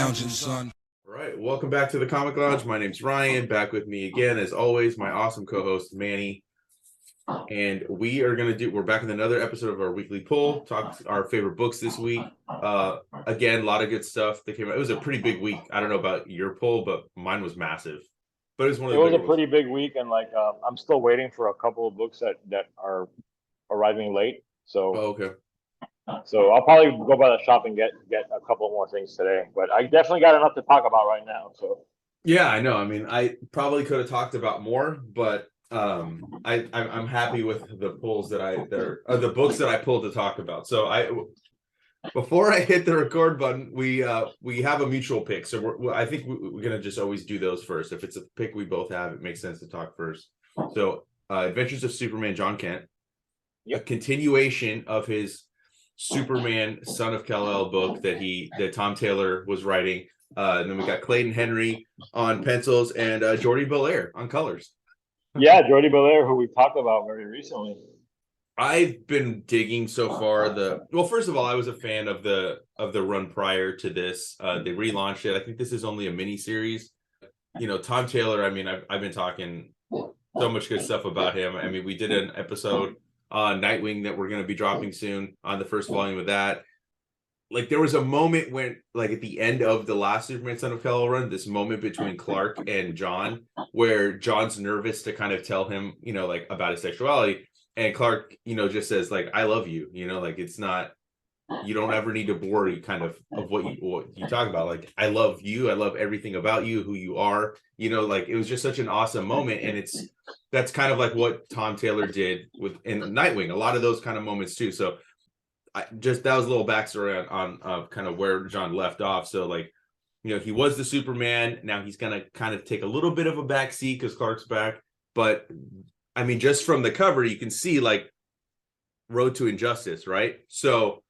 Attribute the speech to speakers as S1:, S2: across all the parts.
S1: lounging, son.
S2: All right, welcome back to the Comic Lounge. My name's Ryan. Back with me again, as always, my awesome co-host Manny. And we're back with another episode of our weekly poll. Talk our favorite books this week. Again, a lot of good stuff that came out. It was a pretty big week. I don't know about your poll, but mine was massive. But it was one of the
S3: It was a pretty big week, and I'm still waiting for a couple of books that are arriving late. So
S2: okay.
S3: So I'll probably go by the shop and get a couple more things today. But I definitely got enough to talk about right now. So
S2: yeah, I know. I mean, I probably could have talked about more, but I'm happy with the pulls the books that I pulled to talk about. So before I hit the record button, we have a mutual pick. So I think we're gonna just always do those first. If it's a pick we both have, it makes sense to talk first. So Adventures of Superman, John Kent, a continuation of his Superman, Son of Kal-El book that Tom Taylor was writing. And then we got Clayton Henry on pencils and Jordi Belair on colors.
S3: Yeah, Jordi Belair, who we talked about very recently.
S2: I've been digging so far. First of all, I was a fan of the run prior to this. They relaunched it. I think this is only a mini series. You know, Tom Taylor. I mean, I've been talking so much good stuff about him. I mean, we did an episode on Nightwing that we're going to be dropping soon on the first volume of that. Like, there was a moment when, like, at the end of the last Superman Son of Kal-El run, this moment between Clark and John, where John's nervous to kind of tell him, you know, like, about his sexuality. And Clark, you know, just says, like, I love you, you know, like, it's not, you don't ever need to worry kind of what you talk about. Like, I love you. I love everything about you, who you are, you know, like, it was just such an awesome moment. And that's kind of like what Tom Taylor did in Nightwing, a lot of those kind of moments too. So that was a little backstory on kind of where John left off. So, like, you know, he was the Superman. Now he's going to kind of take a little bit of a back seat because Clark's back. But I mean, just from the cover, you can see, like, Road to Injustice, right? So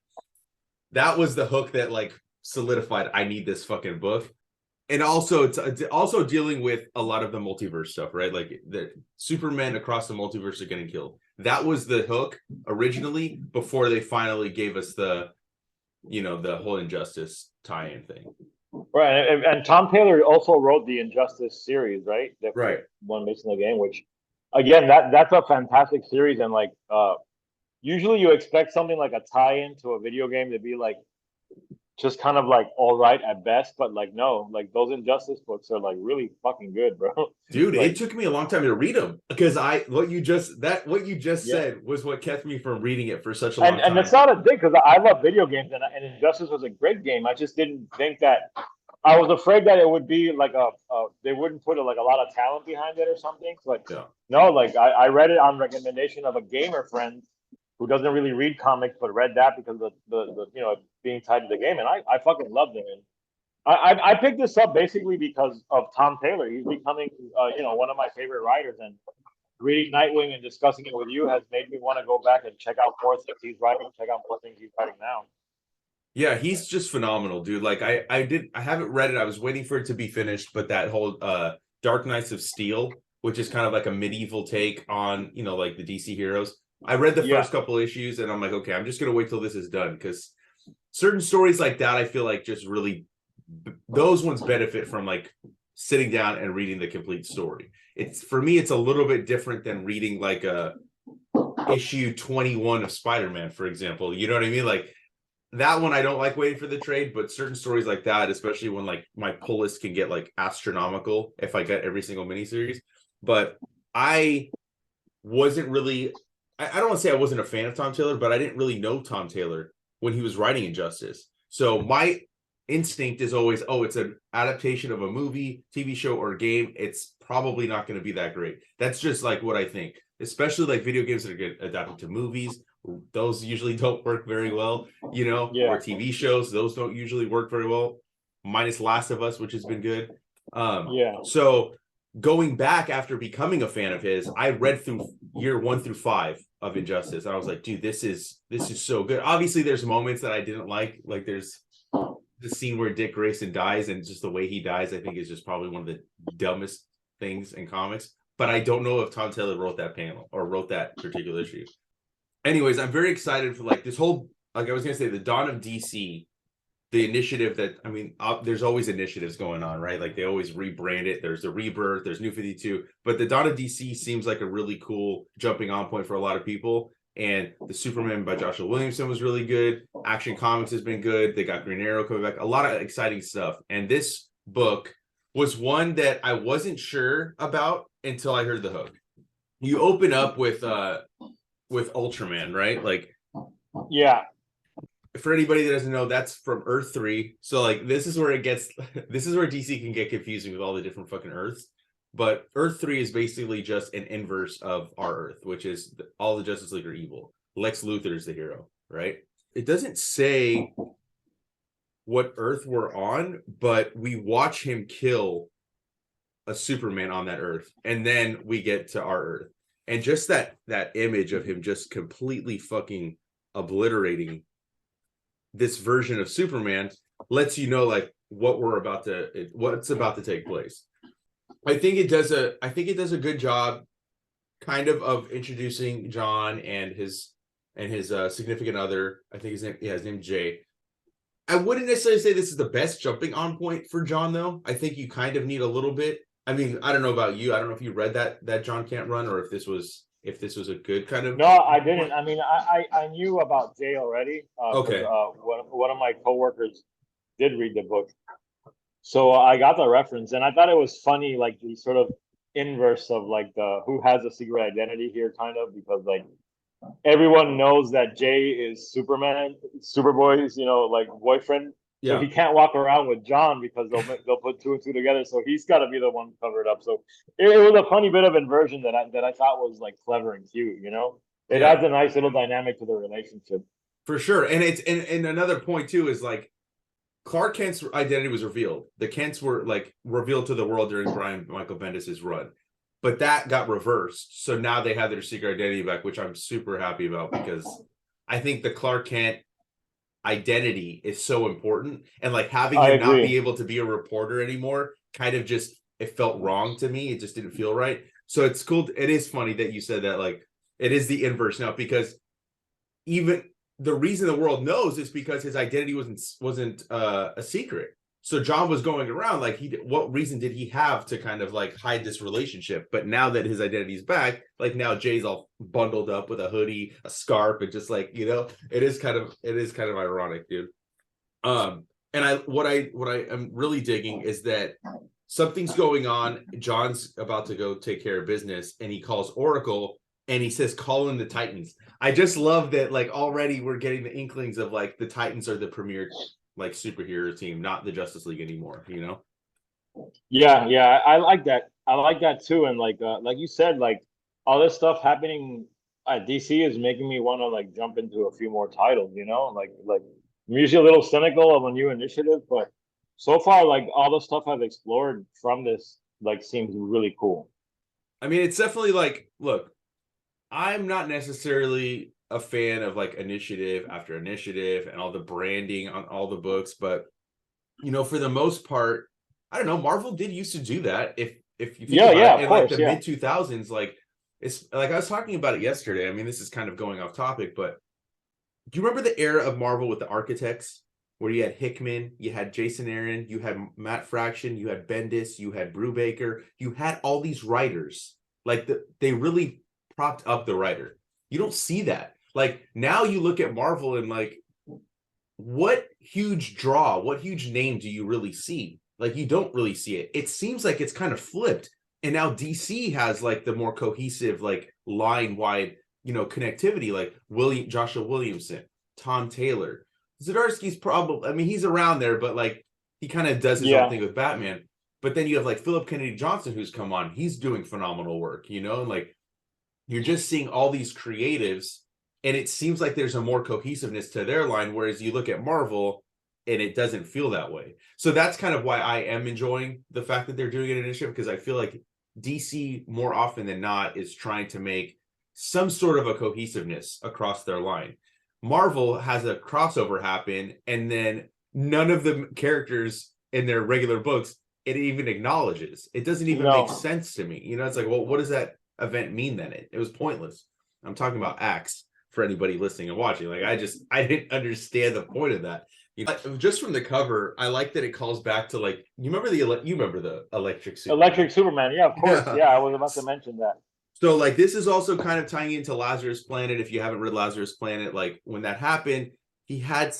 S2: that was the hook that, like, solidified, I need this fucking book. And also, it's also dealing with a lot of the multiverse stuff, right? Like, the Supermen across the multiverse are getting killed. That was the hook originally before they finally gave us the whole Injustice tie-in thing.
S3: Right, and Tom Taylor also wrote the Injustice series, right?
S2: Right.
S3: One Makes in the Game, which, again, that's a fantastic series. And, like, usually you expect something like a tie-in to a video game to be, like, just kind of, like, all right at best, but, like, no, like, those Injustice books are, like, really fucking good, bro.
S2: Dude,
S3: like,
S2: it took me a long time to read them because what you just said was what kept me from reading it for such a long time.
S3: And it's not a thing, because I love video games, and Injustice was a great game. I just didn't think that. I was afraid that it would be like they wouldn't put a lot of talent behind it or something. But no, like, I read it on recommendation of a gamer friend who doesn't really read comics, but read that because of the being tied to the game, and I fucking loved it. And I picked this up basically because of Tom Taylor. He's becoming one of my favorite writers, and reading Nightwing and discussing it with you has made me want to go back and check out more things he's writing, check out more things he's writing now.
S2: Yeah, he's just phenomenal, dude. Like, I haven't read it. I was waiting for it to be finished, but that whole Dark Knights of Steel, which is kind of like a medieval take on, you know, like the DC heroes. I read the first couple issues and I'm like, okay, I'm just going to wait till this is done, because certain stories like that, I feel like just really, those ones benefit from, like, sitting down and reading the complete story. For me, it's a little bit different than reading, like, a issue 21 of Spider-Man, for example. You know what I mean? Like, that one I don't like waiting for the trade, but certain stories like that, especially when, like, my pull list can get, like, astronomical if I get every single miniseries. But I wasn't really, I don't want to say I wasn't a fan of Tom Taylor, but I didn't really know Tom Taylor when he was writing Injustice. So my instinct is always, it's an adaptation of a movie, TV show, or a game. It's probably not going to be that great. That's just, like, what I think, especially, like, video games that get adapted to movies. Those usually don't work very well, you know, or TV shows. Those don't usually work very well, minus Last of Us, which has been good. So going back after becoming a fan of his, I read through year 1 through 5 of Injustice. And I was like, dude, this is so good. Obviously, there's moments that I didn't like. Like, there's the scene where Dick Grayson dies, and just the way he dies, I think, is just probably one of the dumbest things in comics. But I don't know if Tom Taylor wrote that panel or wrote that particular issue. Anyways, I'm very excited for, like, this whole, like I was going to say, the dawn of DC the initiative that, I mean, there's always initiatives going on, right? Like they always rebrand it. There's the Rebirth, there's New 52, but the Dawn of DC seems like a really cool jumping on point for a lot of people. And the Superman by Joshua Williamson was really good. Action Comics has been good. They got Green Arrow coming back. A lot of exciting stuff. And this book was one that I wasn't sure about until I heard the hook. You open up with Ultraman, right? Like,
S3: yeah.
S2: For anybody that doesn't know, that's from Earth 3. So like this is where DC can get confusing with all the different fucking Earths. But Earth 3 is basically just an inverse of our Earth, which is all the Justice League are evil. Lex Luthor is the hero, right? It doesn't say what Earth we're on, but we watch him kill a Superman on that Earth, and then we get to our Earth. And just that image of him just completely fucking obliterating this version of Superman lets you know like what's about to take place. I think it does a good job kind of introducing John and his significant other. I think his name Jay. I wouldn't necessarily say this is the best jumping on point for John though. I think you kind of need a little bit. I mean, I don't know about you. I don't know if you read that John Can't Run or if this was a good kind of.
S3: No, I didn't. I mean, I knew about Jay already.
S2: Okay.
S3: One of my coworkers did read the book, so I got the reference, and I thought it was funny, like the sort of inverse of like the who has a secret identity here, kind of, because like everyone knows that Jay is Superman, Superboy's, like boyfriend.
S2: Yeah.
S3: So he can't walk around with John because they'll put two and two together. So he's got to be the one covered up. So it was a funny bit of inversion that I thought was like clever and cute. It adds a nice little dynamic to the relationship.
S2: For sure, and it's and another point too is like Clark Kent's identity was revealed. The Kents were like revealed to the world during Brian Michael Bendis' run, but that got reversed. So now they have their secret identity back, which I'm super happy about because I think the Clark Kent identity is so important, and like having him not be able to be a reporter anymore kind of just it felt wrong to me. It just didn't feel right. So it's cool. It is funny that you said that, like it is the inverse now, because even the reason the world knows is because his identity wasn't a secret. So John was going around like what reason did he have to kind of like hide this relationship? But now that his identity's back, like now Jay's all bundled up with a hoodie, a scarf, and just like, it is kind of ironic, dude. And what I am really digging is that something's going on. John's about to go take care of business, and he calls Oracle and he says, "Call in the Titans." I just love that, like already we're getting the inklings of like the Titans are the premier like superhero team, not the Justice League anymore,
S3: Yeah, I like that. I like that too. And like you said, like all this stuff happening at DC is making me want to like jump into a few more titles, like I'm usually a little cynical of a new initiative, but so far like all the stuff I've explored from this like seems really cool.
S2: I mean, it's definitely like, look, I'm not necessarily a fan of like initiative after initiative and all the branding on all the books, but for the most part, I don't know, Marvel did used to do that. If you think about it, in like the mid 2000s, like it's like I was talking about it yesterday. I mean, this is kind of going off topic, but do you remember the era of Marvel with the Architects, where you had Hickman, you had Jason Aaron, you had Matt Fraction, you had Bendis, you had Brubaker, you had all these writers, like they really propped up the writer. You don't see that. Like now you look at Marvel and like what huge draw, what huge name do you really see? Like you don't really see it. It seems like it's kind of flipped. And now DC has like the more cohesive, like line wide, connectivity, like Joshua Williamson, Tom Taylor. Zdarsky's probably, I mean, he's around there, but like he kind of does his own thing with Batman. But then you have like Philip Kennedy Johnson, who's come on. He's doing phenomenal work, and like you're just seeing all these creatives, and it seems like there's a more cohesiveness to their line, whereas you look at Marvel and it doesn't feel that way. So that's kind of why I am enjoying the fact that they're doing an initiative, because I feel like DC more often than not is trying to make some sort of a cohesiveness across their line. Marvel has a crossover happen, and then none of the characters in their regular books it even acknowledges. It doesn't even make sense to me. It's like, well, what does that event mean then? It was pointless. I'm talking about Axe for anybody listening and watching. Like I didn't understand the point of that. Just from the cover, I like that it calls back to like you remember the Electric Superman.
S3: Electric Superman, yeah, of course. Yeah, I was about to mention that.
S2: So like this is also kind of tying into Lazarus Planet. If you haven't read Lazarus Planet, like when that happened, he had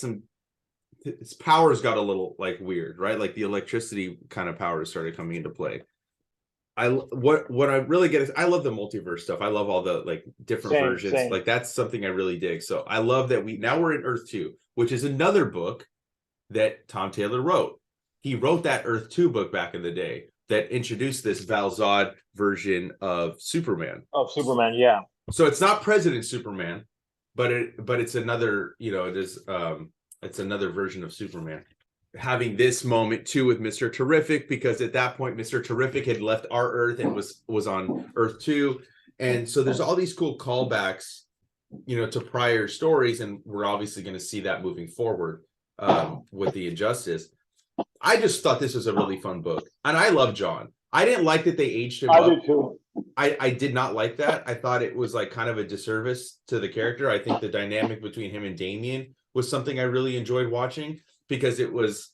S2: his powers got a little like weird, right? Like the electricity kind of powers started coming into play. What I really get is I love the multiverse stuff. I love all the like different versions.
S3: Same.
S2: Like that's something I really dig. So I love that we're in Earth 2, which is another book that Tom Taylor wrote. He wrote that Earth 2 book back in the day that introduced this Val Zod version of Superman.
S3: Yeah.
S2: So it's not President Superman, but it's another, it's another version of Superman. Having this moment too with Mr. Terrific, because at that point Mr. Terrific had left our Earth and was on Earth 2. And so there's all these cool callbacks, to prior stories, and we're obviously going to see that moving forward with the Injustice. I just thought this was a really fun book, and I love John. I didn't like that they aged him up.
S3: I did too.
S2: I did not like that. I thought it was like kind of a disservice to the character. I think the dynamic between him and Damian was something I really enjoyed watching, because it was,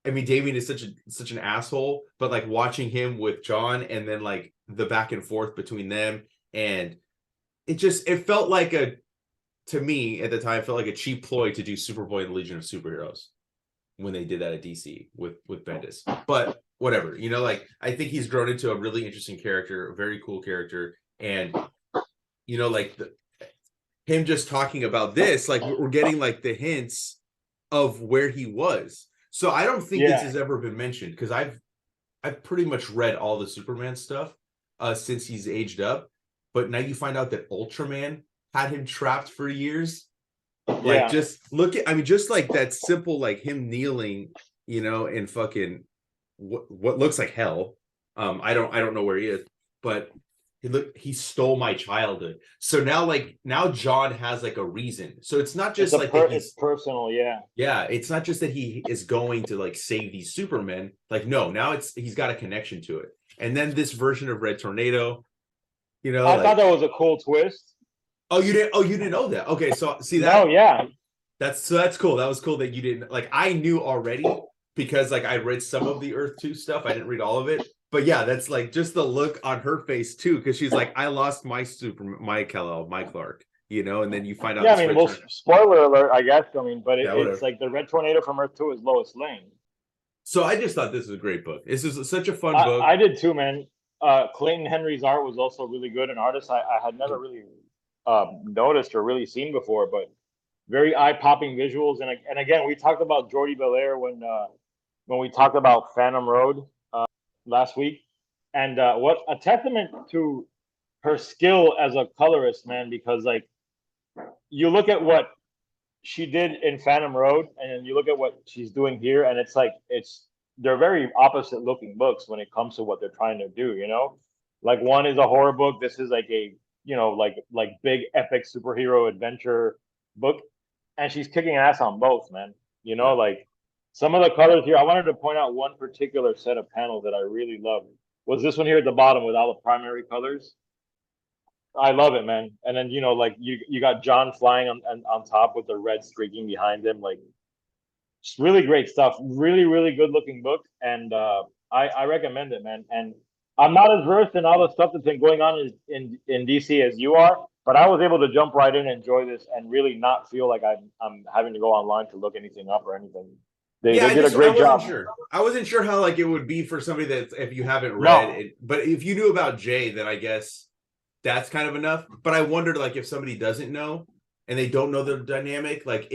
S2: I mean, Damian is such an asshole, but like watching him with John and then like the back and forth between them, and it felt like to me at the time, felt like a cheap ploy to do Superboy and the Legion of Superheroes when they did that at DC with Bendis. But whatever, like I think he's grown into a really interesting character, a very cool character. And, like him just talking about this, like we're getting like the hints of where he was. So I don't think this has ever been mentioned, because I've pretty much read all the Superman stuff since he's aged up. But now you find out that Ultraman had him trapped for years. Like just look at, I mean, just like that simple, like him kneeling, in fucking what looks like hell. I don't know where he is, but he stole my childhood. So now John has like a reason. So it's not just
S3: it's personal,
S2: yeah. It's not just that he is going to like save these Supermen. Like no, now he's got a connection to it. And then this version of Red Tornado,
S3: I thought that was a cool twist.
S2: Oh, you didn't know that? Okay, so see that?
S3: Oh, yeah.
S2: That's cool. That was cool that you didn't, like, I knew already, because like I read some of the Earth 2 stuff. I didn't read all of it. But yeah, that's like just the look on her face too, because she's like, I lost my my Kal-El, my Clark, and then you find out.
S3: Yeah, I mean, spoiler alert, I guess. I mean, but it's like the Red Tornado from Earth 2 is Lois Lane.
S2: So I just thought this was a great book. This is such a fun book.
S3: I did too, man. Clayton Henry's art was also really good. An artist I had never really noticed or really seen before, but very eye-popping visuals. And again, we talked about Jordi Belair when we talked about Phantom Road last week, and what a testament to her skill as a colorist, man. Because like you look at what she did in Phantom Road, and then you look at what she's doing here, and it's like they're very opposite looking books when it comes to what they're trying to do. Like one is a horror book. This is like a like big epic superhero adventure book, and she's kicking ass on both, man. Like some of the colors here, I wanted to point out one particular set of panels that I really loved. Was this one here at the bottom with all the primary colors? I love it, man. And then like you got John flying on top with the red streaking behind him, like just really great stuff. Really, really good looking book, and I recommend it, man. And I'm not as versed in all the stuff that's been going on in DC as you are, but I was able to jump right in and enjoy this and really not feel like I'm having to go online to look anything up or anything. They did a great job.
S2: I wasn't sure how like it would be for somebody that if you haven't read it, but if you knew about Jay, then I guess that's kind of enough. But I wondered like if somebody doesn't know and they don't know the dynamic, like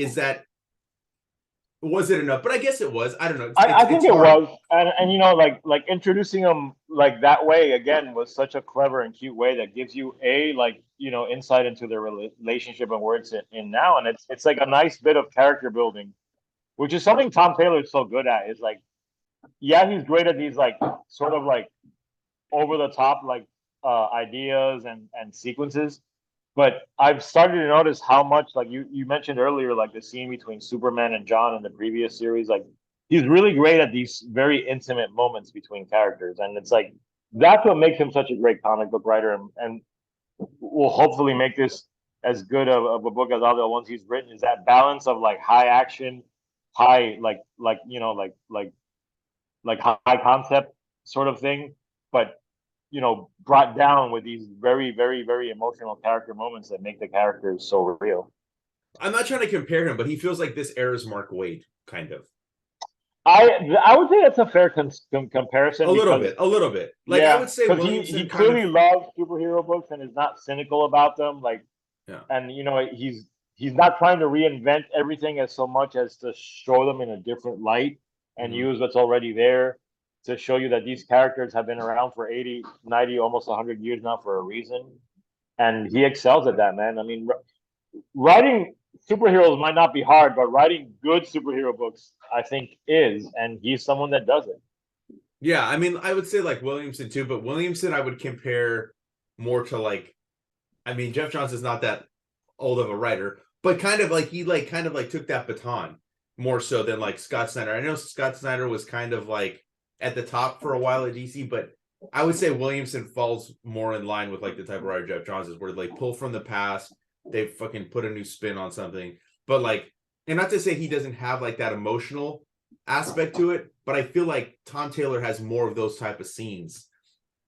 S2: was it enough? But I guess it was. I don't know.
S3: I think it was, and like introducing them like that way again was such a clever and cute way that gives you insight into their relationship and where it's in now, and it's like a nice bit of character building, which is something Tom Taylor is so good at. Is like, he's great at these like sort of like over the top like ideas and sequences. But I've started to notice how much, like you mentioned earlier, like the scene between Superman and John in the previous series, like he's really great at these very intimate moments between characters. And it's like, that's what makes him such a great comic book writer, and will hopefully make this as good of a book as all the ones he's written, is that balance of like high action high, like high concept sort of thing, but brought down with these very, very, very emotional character moments that make the characters so real.
S2: I'm not trying to compare him, but he feels like this era's Mark Waid, kind of.
S3: I would say that's a fair comparison
S2: A little
S3: because
S2: bit, a little bit. Like I
S3: yeah,
S2: would say
S3: because he
S2: Williamson kind of,
S3: clearly loves superhero books and is not cynical about them. Like,
S2: yeah.
S3: and he's not trying to reinvent everything as so much as to show them in a different light and
S2: Mm-hmm.
S3: use what's already there to show you that these characters have been around for 80, 90, almost 100 years now for a reason. And he excels at that, man. I mean, writing superheroes might not be hard, but writing good superhero books, I think, is, and he's someone that does it.
S2: Yeah, I mean, I would say like Williamson too, but Williamson I would compare more to like, I mean, Jeff Johnson's not that old of a writer, but kind of like he like kind of like took that baton more so than like Scott Snyder. I know Scott Snyder was kind of like at the top for a while at DC, but I would say Williamson falls more in line with like the type of writer Jeff Johns is, where they pull from the past, they fucking put a new spin on something. But like, and not to say he doesn't have like that emotional aspect to it, but I feel like Tom Taylor has more of those type of scenes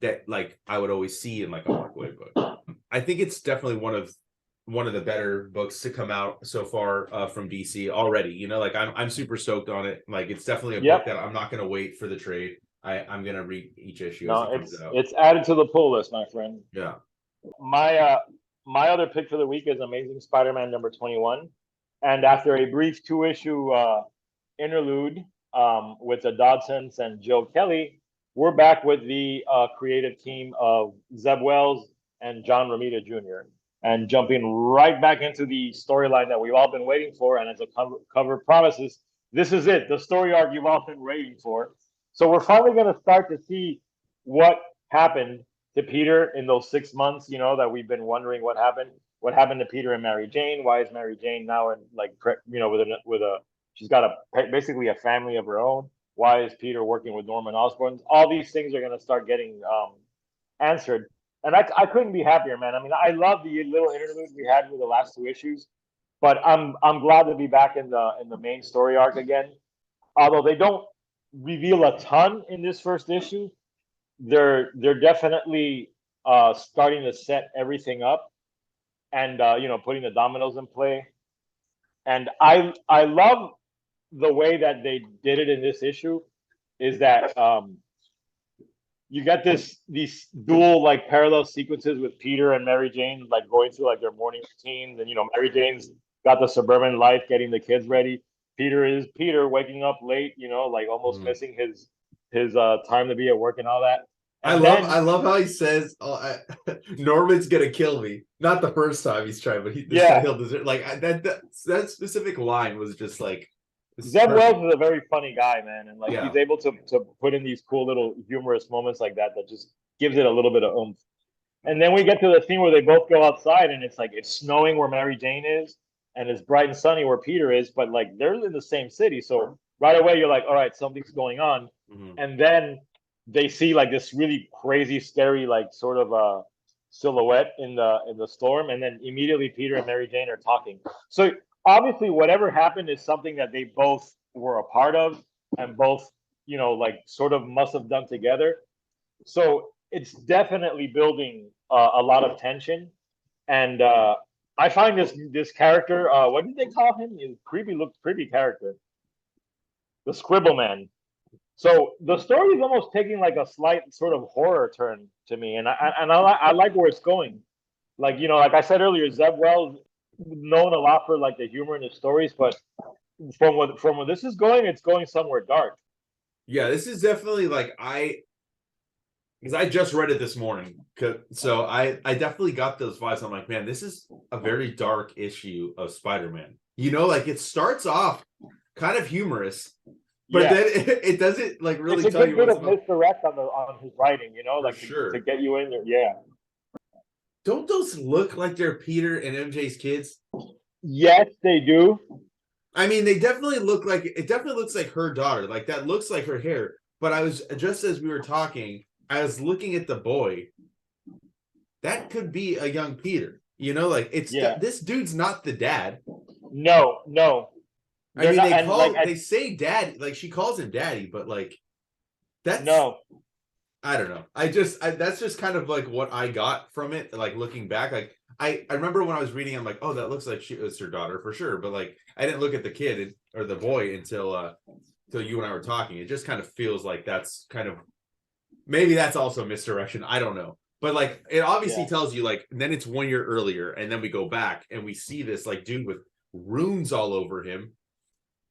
S2: that like I would always see in like a Mark Waid book. I think it's definitely one of the better books to come out so far from DC already. You know, like I'm super stoked on it. Like it's definitely a book that I'm not going to wait for the trade. I'm going to read each issue as it comes out.
S3: It's added to the pull list, my friend.
S2: Yeah.
S3: My other pick for the week is Amazing Spider-Man number 21, and after a brief 2-issue interlude with the Dodsons and Joe Kelly, we're back with the creative team of Zeb Wells and John Romita Jr. and jumping right back into the storyline that we've all been waiting for. And as the cover promises, this is it, the story arc you've all been waiting for. So we're finally going to start to see what happened to Peter in those 6 months, that we've been wondering what happened. What happened to Peter and Mary Jane? Why is Mary Jane now in with a she's got basically a family of her own? Why is Peter working with Norman Osborn? All these things are going to start getting answered, and I couldn't be happier, man. I mean, I love the little interlude we had with the last 2 issues, but I'm glad to be back in the main story arc again. Although they don't reveal a ton in this first issue, they're definitely starting to set everything up and putting the dominoes in play. And I love the way that they did it in this issue is that you got these dual like parallel sequences with Peter and Mary Jane like going through like their morning routines, and Mary Jane's got the suburban life getting the kids ready. Peter waking up late, like almost missing his time to be at work and all that. And
S2: I love how he says, Norman's gonna kill me. Not the first time he's trying, but this time he'll deserve. Like that specific line was just like,
S3: Zeb Wells is a very funny guy, man, and like he's able to put in these cool little humorous moments like that just gives it a little bit of oomph. And then we get to the scene where they both go outside, and it's like it's snowing where Mary Jane is, and it's bright and sunny where Peter is, but like they're in the same city, so right away you're like, all right, something's going on. And then they see like this really crazy, scary, like sort of silhouette in the storm, and then immediately Peter and Mary Jane are talking. So obviously, whatever happened is something that they both were a part of, and both like sort of must have done together. So it's definitely building a lot of tension, and I find this character. What did they call him? His creepy character, the Scribble Man. So the story is almost taking like a slight sort of horror turn to me, and I like where it's going. Like like I said earlier, Zeb Wells known a lot for like the humor in his stories, but from where this is going, it's going somewhere dark.
S2: Yeah, this is definitely like because I just read it this morning, so I definitely got those vibes. I'm like, man, this is a very dark issue of Spider-Man. Like it starts off kind of humorous. But then it doesn't like really tell you.
S3: It's a good bit of misdirect on his writing, like to get you in there. Yeah.
S2: Don't those look like they're Peter and MJ's kids?
S3: Yes, they do.
S2: I mean, they definitely look like it. Definitely looks like her daughter. Like that looks like her hair. But I was just as we were talking, I was looking at the boy. That could be a young Peter. Like it's this dude's not the dad.
S3: No.
S2: I mean,
S3: not, and like
S2: they say daddy, like she calls him daddy, but like that's
S3: no.
S2: I don't know. That's just kind of like what I got from it. Like looking back, like I remember when I was reading, I'm like, oh, that looks like she was her daughter for sure. But like I didn't look at the kid or the boy until you and I were talking. It just kind of feels like that's kind of maybe that's also misdirection. I don't know. But like it obviously tells you like then it's 1 year earlier, and then we go back and we see this like dude with runes all over him.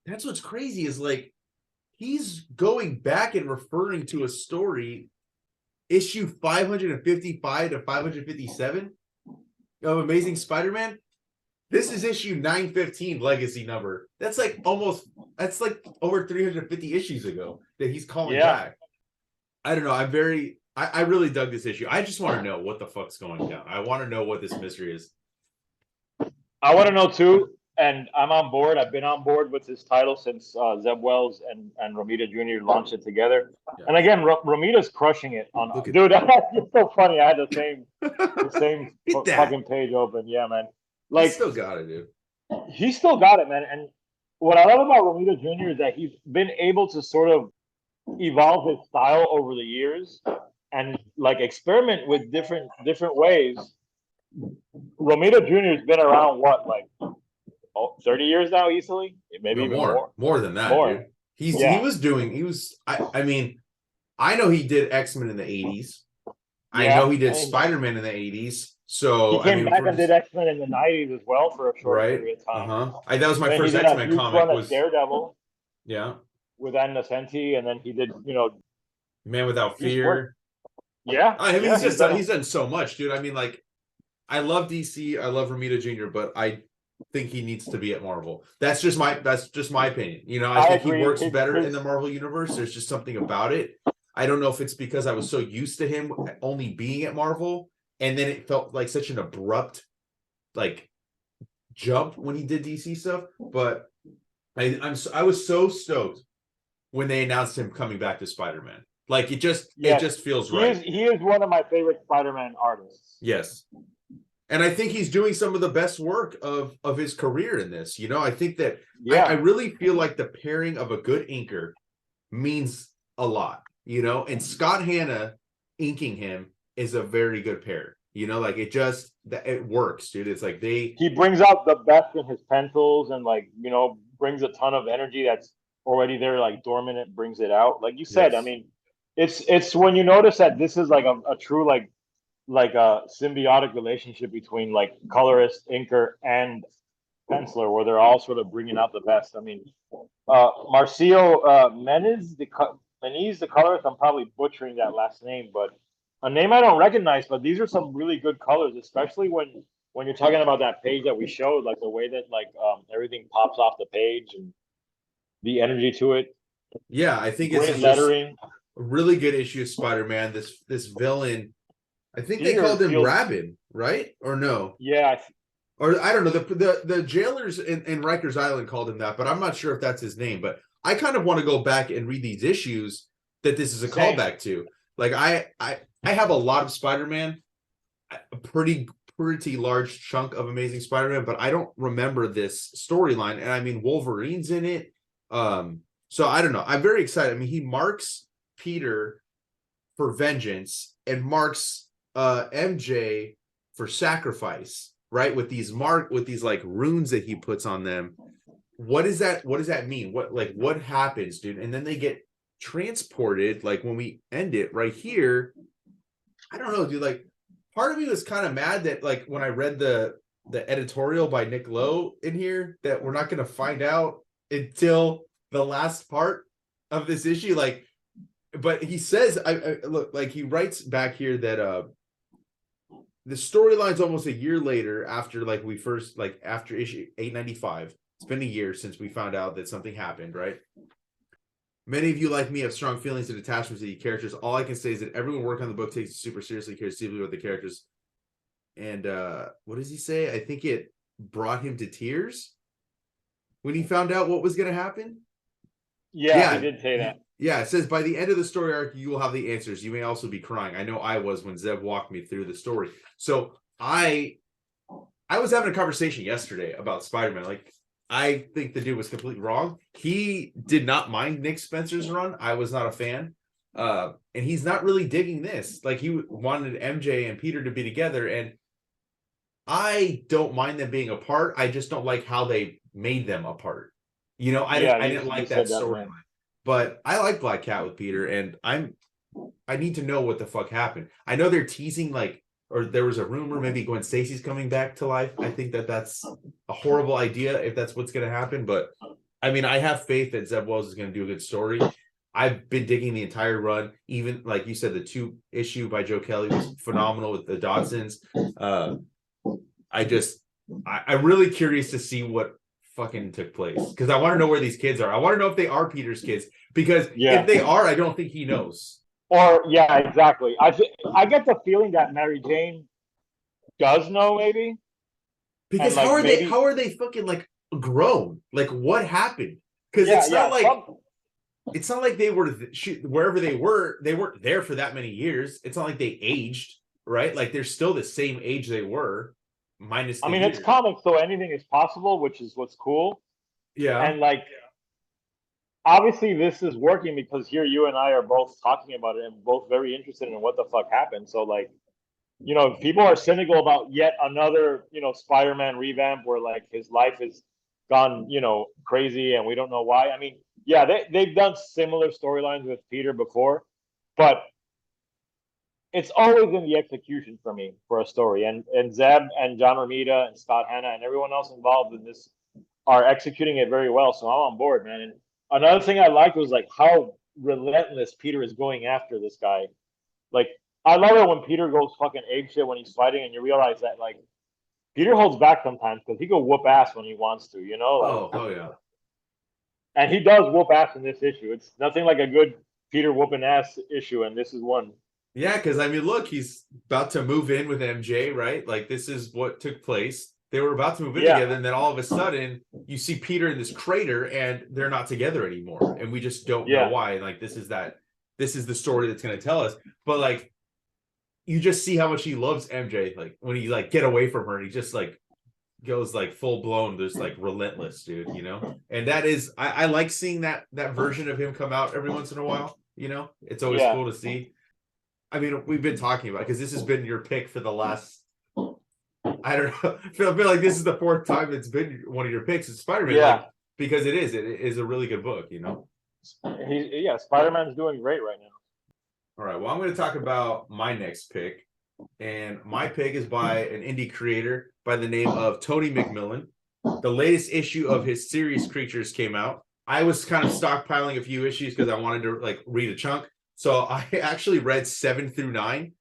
S2: That's what's crazy is like he's going back and referring to a story issue 555 to 557 of Amazing Spider-Man. This is issue 915 legacy number. That's like over 350 issues ago that he's calling back. I don't know. I really dug this issue. I just want to know what the fuck's going down. I want to know what this mystery is.
S3: I want to know too, and I'm on board. I've been on board with this title since Zeb Wells and Romita Jr. launched it together. Yeah. And again, Romita's crushing it on. Dude, it's so funny. I had the same fucking page open. Yeah, man. Like
S2: he still got it, dude.
S3: He still got it, man. And what I love about Romita Jr. is that he's been able to sort of evolve his style over the years and like experiment with different ways. Romita Jr. has been around what, like 30 years now, easily, maybe even
S2: more than that. Dude. He was. I mean, I know he did X-Men in the 80s. I know he did Spider-Man in the 80s. So
S3: he came back and did X-Men in the 90s as well for a short period of time.
S2: That was my first X-Men comic. Was
S3: Daredevil.
S2: Yeah.
S3: With Ann Nocenti, and then he did,
S2: Man Without Fear.
S3: Yeah.
S2: I mean, he's done so much, dude. I mean, like, I love DC. I love Romita Jr., but I think he needs to be at Marvel. That's just my opinion. I think he works better in the Marvel universe. There's just something about it. I don't know if it's because I was so used to him only being at Marvel, and then it felt like such an abrupt, like, jump when he did DC stuff. But I was so stoked when they announced him coming back to Spider-Man. Like it just feels right.
S3: He is one of my favorite Spider-Man artists.
S2: Yes. And I think he's doing some of the best work of his career in this. I think that I really feel like the pairing of a good inker means a lot, and Scott Hanna inking him is a very good pair. Like it works, dude. It's like he
S3: brings out the best in his pencils and brings a ton of energy that's already there, like dormant. It brings it out. Like you said, I mean, it's when you notice that this is like a true like a symbiotic relationship between like colorist, inker, and penciler, where they're all sort of bringing out the best. I mean, Marcio Meniz, the colorist. I'm probably butchering that last name, but a name I don't recognize. But these are some really good colors, especially when you're talking about that page that we showed, like the way that everything pops off the page and the energy to it.
S2: Yeah, I think it's lettering. A really good issue of Spider-Man. This villain, I think they called him Rabin, right? Or no?
S3: Yeah.
S2: Or I don't know. The jailers in Rikers Island called him that, but I'm not sure if that's his name. But I kind of want to go back and read these issues that this is a callback to. Like I have a lot of Spider-Man, a pretty large chunk of Amazing Spider-Man, but I don't remember this storyline. And I mean, Wolverine's in it. So I don't know. I'm very excited. I mean, he marks Peter for vengeance and marks MJ for sacrifice, right? With these like runes that he puts on them. What does that mean? What happens, dude? And then they get transported, like when we end it right here. I don't know, dude. Like part of me was kind of mad that like when I read the editorial by Nick Lowe in here that we're not going to find out until the last part of this issue. Like, but he says, I look, like he writes back here that the storyline's almost a year later after like we first, like after issue 895. It's been a year since we found out that something happened, right? Many of you, like me, have strong feelings and attachments to the characters. All I can say is that everyone working on the book takes it super seriously, cares deeply about the characters. And what does he say? I think it brought him to tears when he found out what was going to happen.
S3: Yeah, he did say that.
S2: Yeah, it says, by the end of the story arc, you will have the answers. You may also be crying. I know I was when Zeb walked me through the story. So I was having a conversation yesterday about Spider-Man. Like, I think the dude was completely wrong. He did not mind Nick Spencer's run. I was not a fan. And he's not really digging this. Like, he wanted MJ and Peter to be together, and I don't mind them being apart. I just don't like how they made them apart. You know, I didn't like that storyline. But I like Black Cat with Peter, and I need to know what the fuck happened. I know they're teasing, like, or there was a rumor maybe Gwen Stacy's coming back to life. I think that's a horrible idea if that's what's going to happen. But I mean, I have faith that Zeb Wells is going to do a good story. I've been digging the entire run. Even like you said, the 2 issue by Joe Kelly was phenomenal with the Dodsons. I'm really curious to see what fucking took place, because I want to know where these kids are. I want to know if they are Peter's kids, because if they are, I don't think he knows.
S3: Or yeah, exactly. I get the feeling that Mary Jane does know, maybe.
S2: Because like, how are they fucking like grown? Like, what happened? Because it's not like they were wherever they weren't there for that many years. It's not like they aged, right? Like, they're still the same age they were, minus the years.
S3: It's comics, so anything is possible, which is what's cool.
S2: Yeah.
S3: And like, obviously this is working because here you and I are both talking about it and both very interested in what the fuck happened. So like, you know, people are cynical about yet another, you know, Spider-Man revamp where like his life is gone, you know, crazy and we don't know why. I mean, yeah, they've done similar storylines with Peter before, but it's always in the execution for me for a story. And Zeb and John Romita and Scott Hanna and everyone else involved in this are executing it very well. So I'm on board, man. And another thing I liked was like how relentless Peter is going after this guy. Like, I love it when Peter goes fucking apeshit when he's fighting, and you realize that like Peter holds back sometimes because he go whoop ass when he wants to, you know? Like,
S2: oh yeah.
S3: And he does whoop ass in this issue. It's nothing like a good Peter whooping ass issue, and this is one.
S2: Yeah, because I mean, look, he's about to move in with MJ, right? Like, this is what took place. They were about to move in together, and then all of a sudden, you see Peter in this crater, and they're not together anymore, and we just don't know why. Like, this is the story that's going to tell us. But like, you just see how much he loves MJ. Like, when he like get away from her, and he just like goes like full blown, just like relentless, dude. You know, and that is I like seeing that version of him come out every once in a while. You know, it's always cool to see. I mean, we've been talking about, because this has been your pick for the last, I don't know, I feel like this is the 4th time it's been one of your picks. It's Spider-Man, like, because it is a really good book, you know.
S3: Spider-Man's doing great right now.
S2: All right, well, I'm going to talk about my next pick, and my pick is by an indie creator by the name of Tony McMillan. The latest issue of his series Creatures came out. I was kind of stockpiling a few issues because I wanted to like read a chunk. So I actually read 7 through 9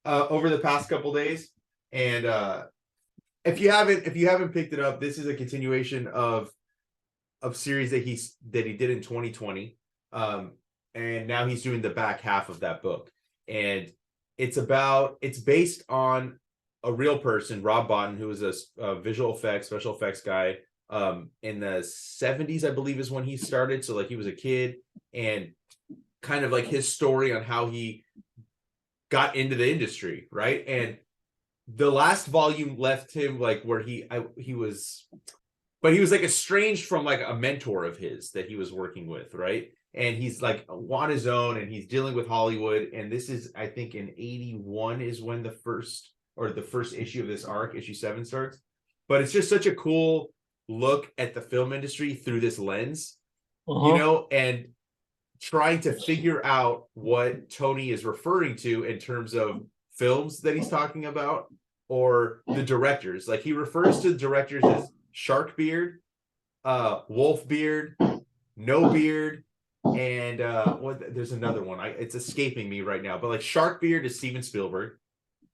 S2: over the past couple days, and if you haven't picked it up, this is a continuation of series that he did in 2020, and now he's doing the back half of that book, and it's based on a real person, Rob Bottin, who was a visual effects, special effects guy in the 70s, I believe, is when he started. So like, he was a kid, and kind of like his story on how he got into the industry, right? And the last volume left him like where he was like estranged from like a mentor of his that he was working with, right? And he's like on his own, and he's dealing with Hollywood. And this is, I think, in 81 is when the first issue of this arc, issue 7, starts. But it's just such a cool look at the film industry through this lens, you know, and trying to figure out what Tony is referring to in terms of films that he's talking about, or the directors. Like, he refers to directors as Sharkbeard, Wolfbeard, No Beard, and there's another one. It's escaping me right now, but like, Sharkbeard is Steven Spielberg,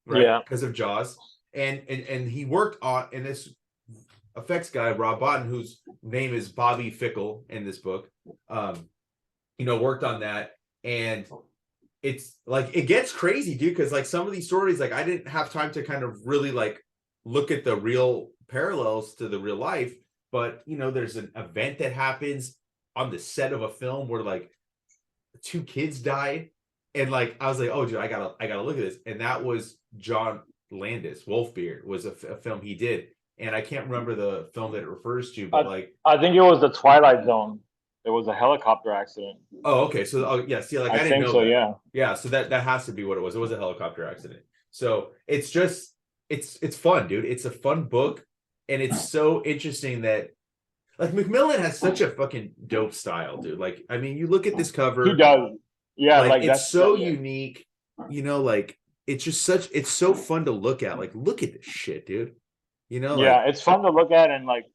S2: right? Yeah, because of Jaws, and he worked on, and this effects guy Rob Bottin, whose name is Bobby Fickle in this book, you know, worked on that. And it's like, it gets crazy, dude, because like some of these stories, like, I didn't have time to kind of really like look at the real parallels to the real life, but you know, there's an event that happens on the set of a film where like 2 kids die, and like, I was like, oh dude, I gotta look at this. And that was John Landis. Wolfbeard was a film he did, and I can't remember the film that it refers to, but like
S3: I think it was the Twilight Zone. It was a helicopter accident.
S2: oh, okay. So yeah, see, like I didn't
S3: think
S2: know
S3: so.
S2: that.
S3: Yeah.
S2: Yeah, so that has to be what it was. It was a helicopter accident. So it's just it's fun, dude. It's a fun book, and it's so interesting that like Macmillan has such a fucking dope style, dude. Like, I mean, you look at this cover,
S3: He does. Yeah,
S2: like it's
S3: that's
S2: so
S3: yeah.
S2: unique, you know, like it's just such it's so fun to look at. Like, look at this shit, dude. You know,
S3: Yeah,
S2: like
S3: it's fun to look at, and like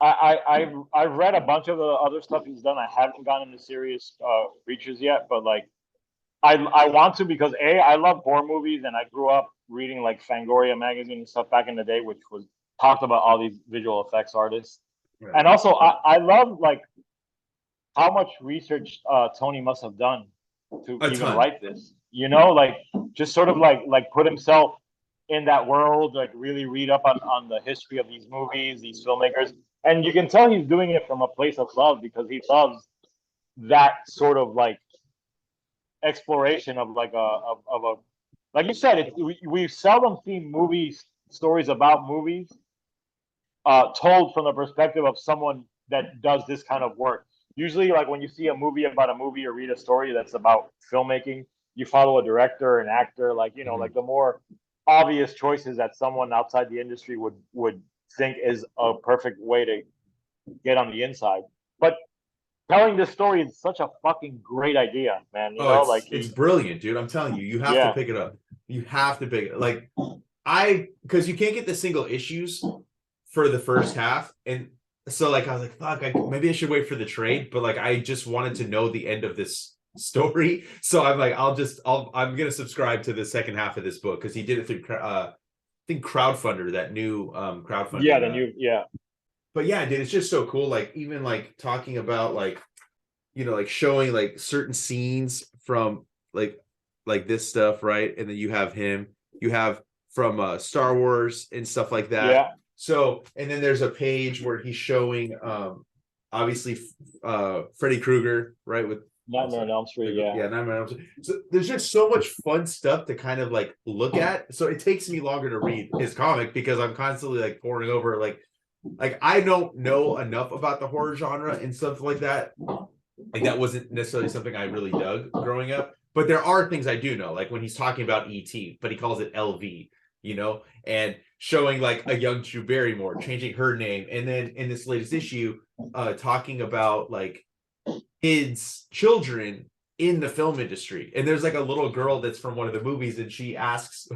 S3: I've read a bunch of the other stuff he's done. I haven't gotten into serious reaches yet, but like I want to, because I love horror movies, and I grew up reading like Fangoria magazine and stuff back in the day, which was talked about all these visual effects artists.
S2: yeah,
S3: And also I love like how much research Tony must have done to
S2: a
S3: even
S2: ton.
S3: write this. You know, like just sort of like put himself in that world, like really read up on the history of these movies, these filmmakers. And you can tell he's doing it from a place of love, because he loves that sort of like exploration of like a like you said, we seldom see movies stories about movies told from the perspective of someone that does this kind of work. Usually, like when you see a movie about a movie or read a story that's about filmmaking, you follow a director, an actor, like you know, like the more obvious choices that someone outside the industry would think is a perfect way to get on the inside. But telling this story is such a fucking great idea, man. You
S2: Oh,
S3: know, like
S2: it's brilliant, dude. I'm telling you, you have to
S3: yeah,
S2: pick it up. You have to pick it. Like because you can't get the single issues for the first half, and so like I was like, fuck, maybe I should wait for the trade, but like I just wanted to know the end of this story, so I'm like, I'm gonna subscribe to the second half of this book because he did it through I think Crowdfunder, that new crowdfunding.
S3: yeah, then you yeah.
S2: But yeah, dude, it's just so cool. Like even like talking about like you know like showing like certain scenes from like this stuff, right? And then you have him, you have from Star Wars and stuff like that.
S3: Yeah.
S2: So and then there's a page where he's showing obviously Freddy Krueger, right? With
S3: Nightmare on Elm Street, yeah.
S2: Yeah, Nightmare on Elm Street. So there's just so much fun stuff to kind of like look at. So it takes me longer to read his comic because I'm constantly like poring over like I don't know enough about the horror genre and stuff like that. Like that wasn't necessarily something I really dug growing up, but there are things I do know, like when he's talking about ET, but he calls it LV, you know, and showing like a young Drew Barrymore changing her name, and then in this latest issue, talking about like kids, children in the film industry, and there's like a little girl that's from one of the movies, and she asks,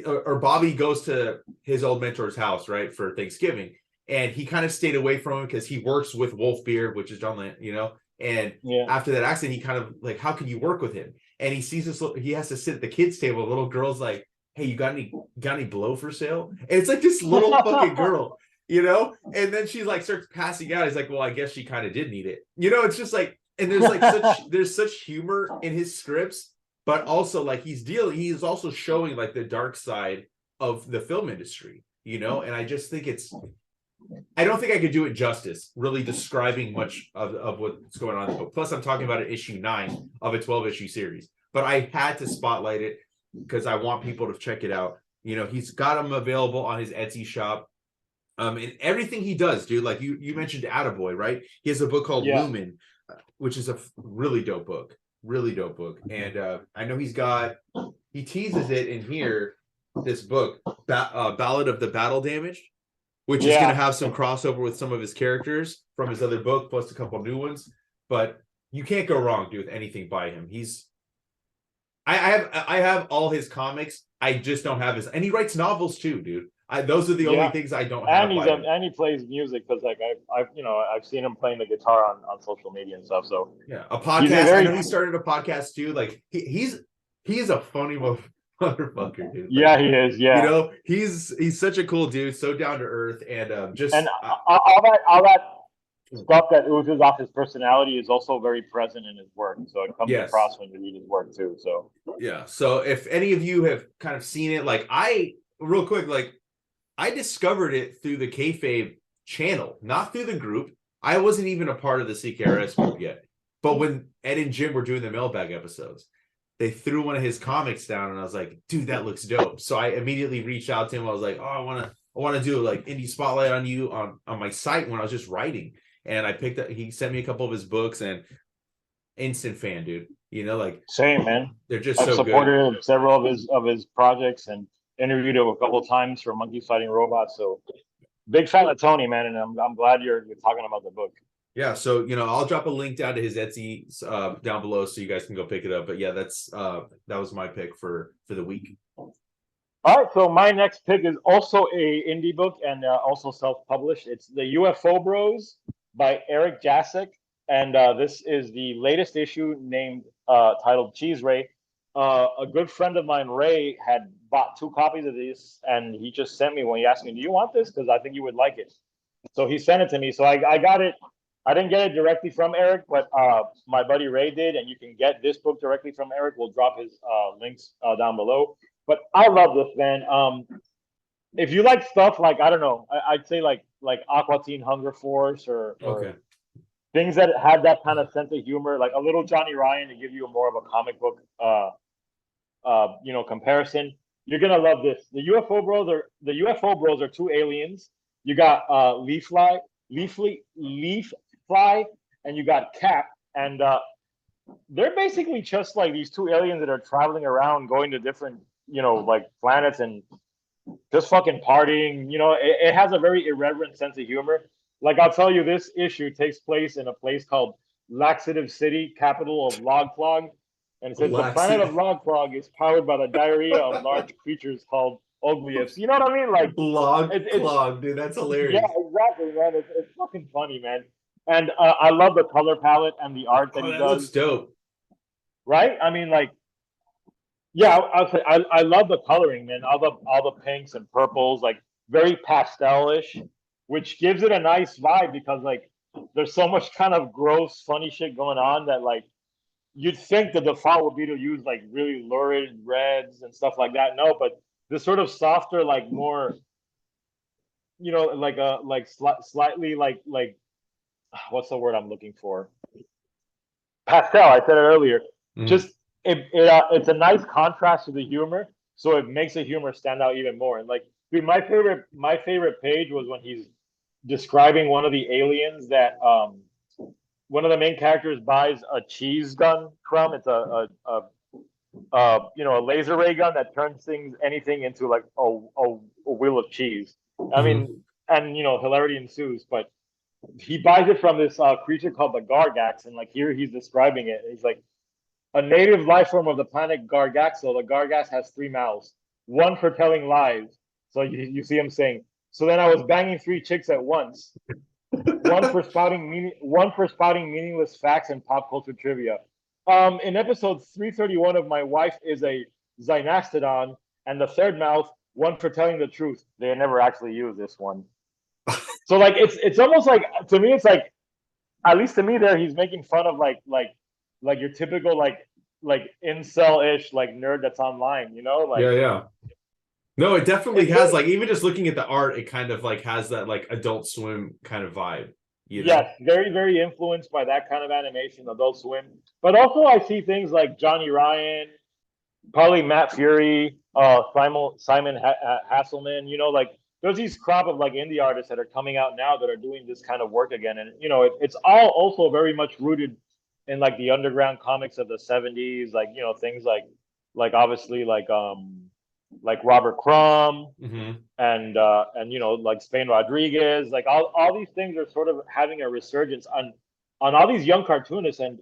S2: or Bobby goes to his old mentor's house, right, for Thanksgiving, and he kind of stayed away from him because he works with Wolf Beard, which is John Land, you know. And after that accident, he kind of like, how can you work with him? And he sees this, he has to sit at the kids' table. The little girl's like, hey, you got any blow for sale? And it's like this little fucking girl, you know? And then she's like, starts passing out. He's like, well, I guess she kind of did need it. You know, it's just like, and there's like there's such humor in his scripts, but also like he's also showing like the dark side of the film industry, you know? And I just think I don't think I could do it justice, really describing much of what's going on in the book. Plus, I'm talking about issue 9 of a 12-issue series. But I had to spotlight it because I want people to check it out. You know, he's got them available on his Etsy shop. And everything he does, dude, like you mentioned Attaboy, right? He has a book called Lumen, which is a really dope book. Really dope book. And I know he teases it in here, this book, Ballad of the Battle Damaged, which is going to have some crossover with some of his characters from his other book, plus a couple new ones. But you can't go wrong, dude, with anything by him. I have all his comics. I just don't have his, and he writes novels too, dude. Those are the only things I don't have.
S3: And he plays music because like I've seen him playing the guitar on social media and stuff. So
S2: yeah, a podcast. I know he started a podcast too. Like he's a funny motherfucker, dude.
S3: Yeah, he is. Yeah,
S2: you know, he's such a cool dude, so down to earth, and
S3: all that stuff that oozes off his personality is also very present in his work. So it comes across when you read his work too. So
S2: yeah. So if any of you have kind of seen it, like real quick, like I discovered it through the Kayfabe channel, not through the group. I wasn't even a part of the CKRS group yet. But when Ed and Jim were doing the mailbag episodes, they threw one of his comics down, and I was like, dude, that looks dope. So I immediately reached out to him. I was like, oh, I want want to do like indie spotlight on you on my site when I was just writing. And I picked up, he sent me a couple of his books and instant fan, dude. You know, like
S3: Same, man.
S2: they're just
S3: I've
S2: so good.
S3: supported several of his projects and interviewed him a couple of times for Monkey Fighting Robots. So big fan of Tony, man, and I'm glad you're talking about the book.
S2: Yeah, so I'll drop a link down to his Etsy down below so you guys can go pick it up. But yeah, that's that was my pick for the week.
S3: All right, so my next pick is also a indie book and also self-published. It's the UFO Bros by Eric Jasek, and this is the latest issue named titled Cheese Ray. A good friend of mine, Ray, had bought 2 copies of these, and he just sent me when he asked me, "Do you want this? Because I think you would like it." So he sent it to me. So I got it. I didn't get it directly from Eric, but my buddy Ray did, and you can get this book directly from Eric. We'll drop his links down below. But I love this, man. If you like stuff like, I don't know, I'd say like Aqua Teen Hunger Force or
S2: Okay.
S3: things that had that kind of sense of humor, like a little Johnny Ryan to give you more of a comic book comparison. You're gonna love this. The UFO Bros are 2 aliens. You got Leaf Fly, and you got Cap, and they're basically just like these 2 aliens that are traveling around, going to different like planets and just fucking partying. It has a very irreverent sense of humor. Like, I'll tell you, this issue takes place in a place called Laxative City, capital of Log Clog. And it says the planet of Log Clog is powered by the diarrhea of large creatures called Oglius. You know what I mean? Like,
S2: Log Clog, dude, that's hilarious.
S3: Yeah, exactly, man. It's fucking funny, man. And I love the color palette and the art that he does.
S2: Looks dope.
S3: Right? I mean, like, yeah, I'll say I love the coloring, man. All the pinks and purples, like very pastel-ish, which gives it a nice vibe because like there's so much kind of gross, funny shit going on that like you'd think the default would be to use like really lurid reds and stuff like that. No, but this sort of softer, like more, slightly like what's the word I'm looking for? Pastel. I said it earlier. Just it's a nice contrast to the humor, so it makes the humor stand out even more. And like, dude, my favorite page was when he's describing one of the aliens that one of the main characters buys a cheese gun from. It's a laser ray gun that turns anything into like a wheel of cheese. I mean, and hilarity ensues. But he buys it from this creature called the Gargax, and like here he's describing it. He's like, a native life form of the planet Gargaxel. The Gargax has 3 mouths, one for telling lies. So you see him saying, so then I was banging 3 chicks at once. one for spouting meaningless facts and pop culture trivia. In episode 331 of My Wife is a Zynastodon, and the 3rd mouth, one for telling the truth. They never actually use this one. So like it's almost like, to me, it's like, at least to me there, he's making fun of like your typical like incel-ish like nerd that's online, like.
S2: Yeah. No, it definitely has like, even just looking at the art, it kind of like has that like Adult Swim kind of vibe.
S3: Yes, very, very influenced by that kind of animation, Adult Swim. But also I see things like Johnny Ryan, probably Matt Fury, Simon Hasselman, like there's these crop of like indie artists that are coming out now that are doing this kind of work again. And it's all also very much rooted in like the underground comics of the 70s, like things like obviously like Robert Crumb and like Spain Rodriguez, like all these things are sort of having a resurgence on all these young cartoonists. And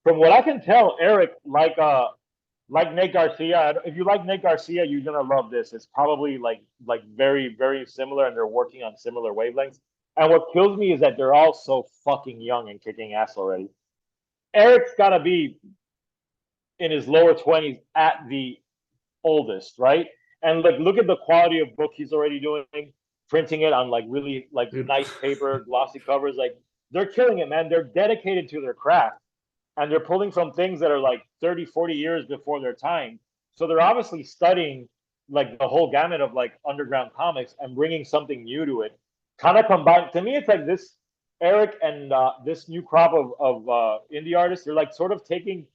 S3: from what I can tell, Eric, like Nate Garcia, if you like Nate Garcia, you're gonna love this. It's probably like very, very similar, and they're working on similar wavelengths. And what kills me is that they're all so fucking young and kicking ass already. Eric's got to be in his lower 20s at the oldest, right? And like, look at the quality of book he's already doing, printing it on like really like nice paper, glossy covers. Like, they're killing it, man. They're dedicated to their craft, and they're pulling from things that are like 30, 40 years before their time. So they're obviously studying like the whole gamut of like underground comics and bringing something new to it. Kind of combined. To me, it's like this Eric and this new crop of indie artists, they're like sort of taking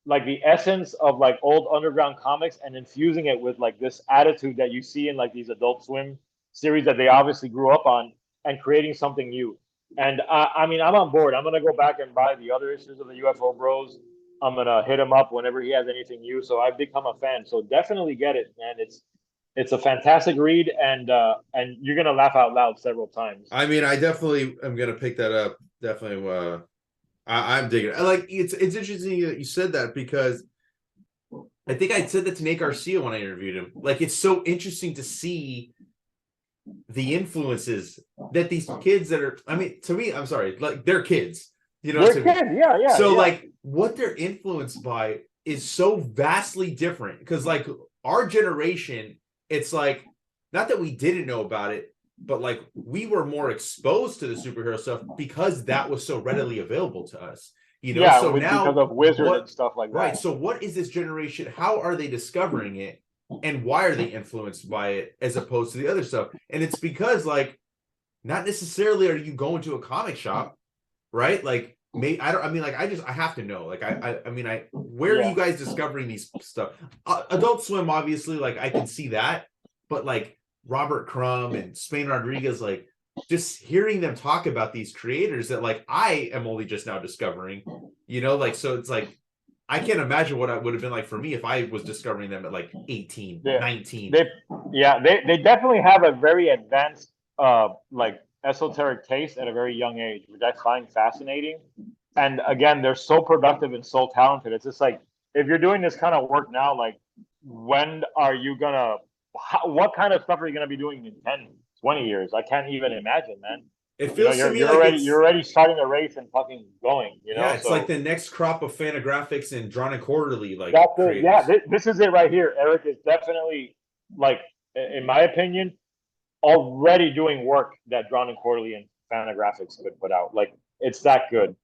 S3: like the essence of like old underground comics and infusing it with like this attitude that you see in like these Adult Swim series that they obviously grew up on and creating something new. And I mean, I'm on board. I'm gonna go back and buy the other issues of the UFO Bros. I'm gonna hit him up whenever he has anything new. So I've become a fan. So definitely get it, man. It's a fantastic read, and you're gonna laugh out loud several times.
S2: I mean, I definitely am gonna pick that up. Definitely, I'm digging it. Like it's interesting that you said that because I think I said that to Nate Garcia when I interviewed him. Like it's so interesting to see the influences that these kids that are. I mean, to me, I'm sorry, like they're kids. You know,
S3: they're kids, yeah.
S2: So
S3: yeah.
S2: like what they're influenced by is so vastly different because like our generation, it's like not that we didn't know about it, but like we were more exposed to the superhero stuff because that was so readily available to us. You know,
S3: Yeah,
S2: so now
S3: because of Wizard and stuff like that.
S2: Right. So what is this generation? How are they discovering it? And why are they influenced by it as opposed to the other stuff? And it's because like not necessarily are you going to a comic shop, right? Like I have to know. Like where are you guys discovering these stuff? Adult Swim, obviously, like I can see that, but like Robert Crumb and Spain Rodriguez, like just hearing them talk about these creators that like I am only just now discovering, you know, like so it's like I can't imagine what it would have been like for me if I was discovering them at like 18, 19.
S3: They definitely have a very advanced like esoteric taste at a very young age, which I find fascinating. And again, they're so productive and so talented. It's just like if you're doing this kind of work now, like when are you gonna what kind of stuff are you gonna be doing in 10, 20 years? I can't even imagine, man.
S2: It feels to me
S3: you're already starting the race and fucking going. You know,
S2: yeah, it's like the next crop of Fantagraphics and Drawn and Quarterly. Like
S3: that's it. Yeah, this is it right here. Eric is definitely like, in my opinion, already doing work that Drawn and Quarterly and Fantagraphics could put out. Like it's that good.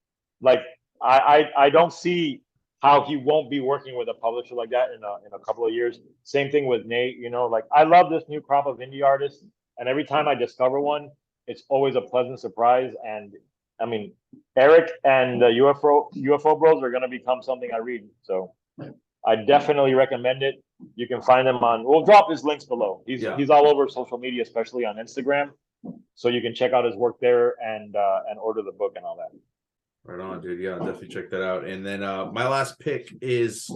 S3: Like I don't see how he won't be working with a publisher like that in a couple of years. Same thing with Nate. You know, like I love this new crop of indie artists, and every time I discover one, it's always a pleasant surprise. And I mean, Eric and the UFO Bros are going to become something I read. So I definitely recommend it. You can find him on. We'll drop his links below. He's all over social media, especially on Instagram. So you can check out his work there and order the book and all that.
S2: Right on, dude. Yeah, definitely check that out. And then my last pick is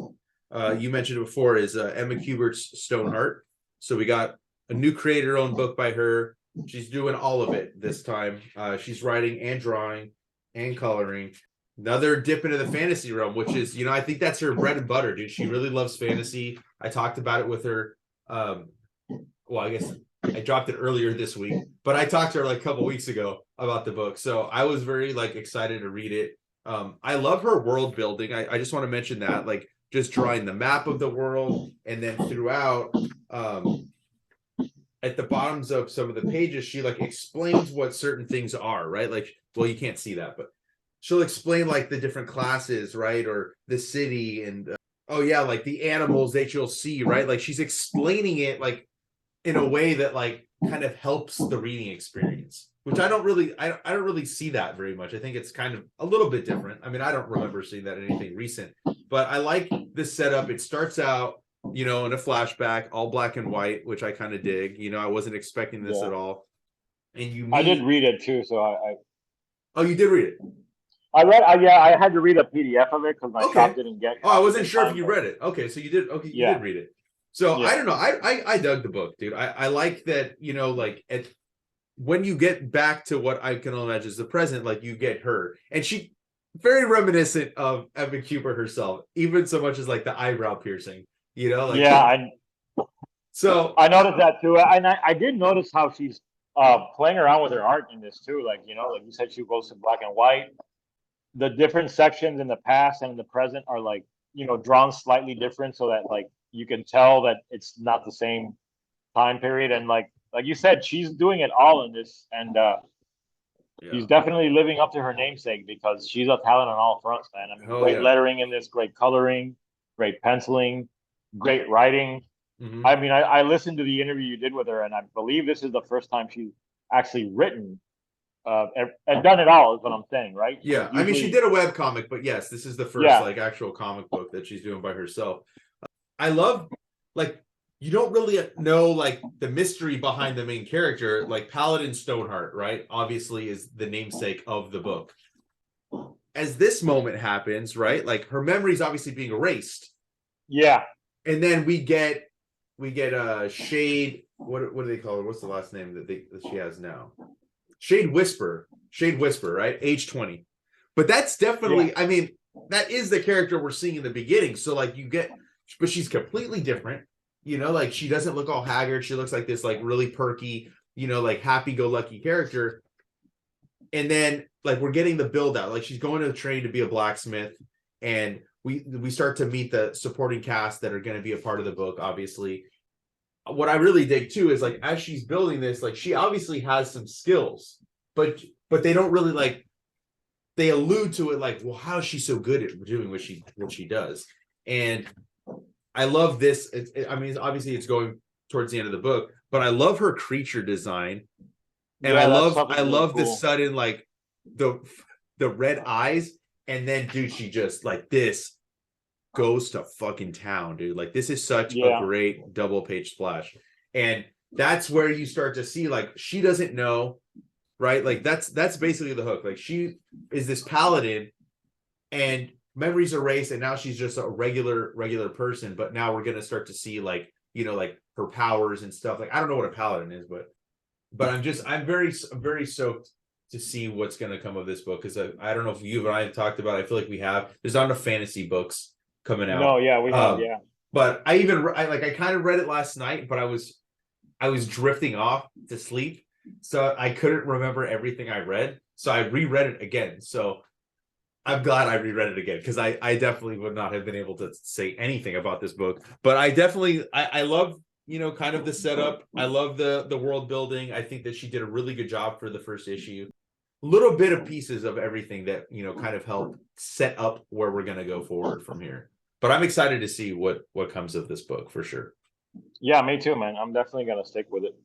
S2: you mentioned it before is Emma Kubert's Stoneheart. So we got a new creator-owned book by her. She's doing all of it this time. She's writing and drawing and coloring. Another dip into the fantasy realm, which is, you know, I think that's her bread and butter, dude. She really loves fantasy. I talked about it with her. Well, I guess I dropped it earlier this week, but I talked to her like a couple weeks ago about the book. So I was very like excited to read it. I love her world building. I just want to mention that, like just drawing the map of the world, and then throughout, at the bottoms of some of the pages, she like explains what certain things are, right? Like, well, you can't see that, but she'll explain like the different classes, right? Or the city and oh yeah, like the animals that you'll see, right? Like she's explaining it like in a way that like kind of helps the reading experience, which I don't really see that very much. I think it's kind of a little bit different. I mean, I don't remember seeing that in anything recent, but I like this setup. It starts out, you know, in a flashback, all black and white, which I kind of dig. You know, I wasn't expecting this at all. And
S3: I did read it too, so
S2: Oh, you did read it?
S3: I had to read a PDF of it because my shop didn't get.
S2: Oh, I wasn't sure if you read it. Okay, so you did. Okay, you did read it. So I don't know. I dug the book, dude. I like that. You know, like when you get back to what I can imagine is the present, like you get her, and she very reminiscent of Evan Cuber herself, even so much as like the eyebrow piercing. You know, like so
S3: I noticed that too, and I did notice how she's playing around with her art in this too. Like, you know, like you said, she goes to black and white. The different sections in the past and in the present are like, you know, drawn slightly different so that like you can tell that it's not the same time period. And like you said, she's doing it all in this, and she's definitely living up to her namesake because she's a talent on all fronts, man. I mean, great lettering in this, great coloring, great penciling, great writing. Mm-hmm. I mean, I listened to the interview you did with her, and I believe this is the first time she's actually written and done it all, is what I'm saying, right?
S2: Yeah, usually, I mean, she did a web comic, but yes, this is the first like actual comic book that she's doing by herself. I love like you don't really know like the mystery behind the main character. Like Paladin Stoneheart, right? Obviously is the namesake of the book. As this moment happens, right? Like her memory's obviously being erased.
S3: Yeah.
S2: And then we get Shade. What do they call her? What's the last name that she has now? Shade Whisper. Shade Whisper, right? Age 20. But that's definitely, I mean, that is the character we're seeing in the beginning. So like you get, but she's completely different. You know, like she doesn't look all haggard. She looks like this like really perky, you know, like happy-go-lucky character. And then like we're getting the build out. Like she's going to the train to be a blacksmith, and we start to meet the supporting cast that are going to be a part of the book, obviously. What I really dig too is like as she's building this, like she obviously has some skills, but they don't really like, they allude to it like, well, how is she so good at doing what she does? And I love this. I mean, obviously it's going towards the end of the book, but I love her creature design, and
S3: Yeah,
S2: I
S3: really
S2: love the
S3: cool.
S2: sudden like the red eyes, and then dude, she just like this goes to fucking town, dude. Like this is such a great double page splash, and that's where you start to see like she doesn't know, right? Like that's basically the hook. Like she is this paladin, and memories erased, and now she's just a regular person. But now we're gonna start to see like, you know, like her powers and stuff. Like I don't know what a paladin is, but I'm very stoked to see what's going to come of this book, because I don't know if you and I have talked about it. I feel like we have. There's not enough fantasy books coming out.
S3: No, yeah, we have,
S2: But I kind of read it last night, but I was drifting off to sleep, so I couldn't remember everything I read. So I reread it again. So I'm glad I reread it again, because I definitely would not have been able to say anything about this book. But I love, you know, kind of the setup. I love the world building. I think that she did a really good job for the first issue. Little bit of pieces of everything that, you know, kind of help set up where we're going to go forward from here. But I'm excited to see what comes of this book for sure.
S3: Yeah, me too, man. I'm definitely gonna stick with it.